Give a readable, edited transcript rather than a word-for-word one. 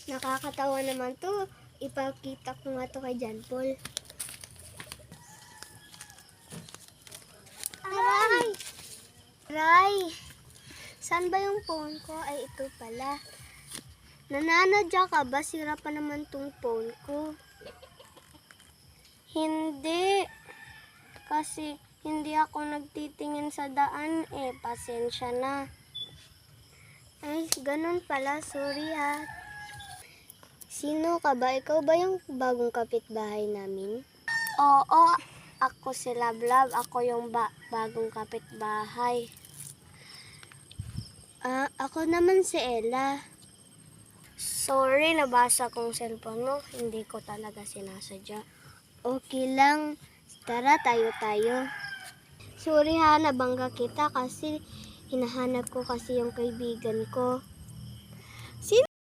Nakakatawa naman to. Ipakita ko nga to kay John Paul. Aray! Aray! Saan ba yung phone ko? Ay, ito pala. Nananadya ka ba? Sira pa naman tong phone ko. Hindi. Kasi hindi ako nagtitingin sa daan eh. Pasensya na. Ay, ganun pala. Sorry ha. Sino ka ba? Ikaw ba yung bagong kapitbahay namin? Oo, ako si Lablab. Ako yung bagong kapitbahay. Ako naman si Ella. Sorry, nabasa kong cellphone mo. Hindi ko talaga sinasadya. Okay lang. Tara, tayo. Sorry ha, nabangga kita kasi hinahanap ko kasi yung kaibigan ko.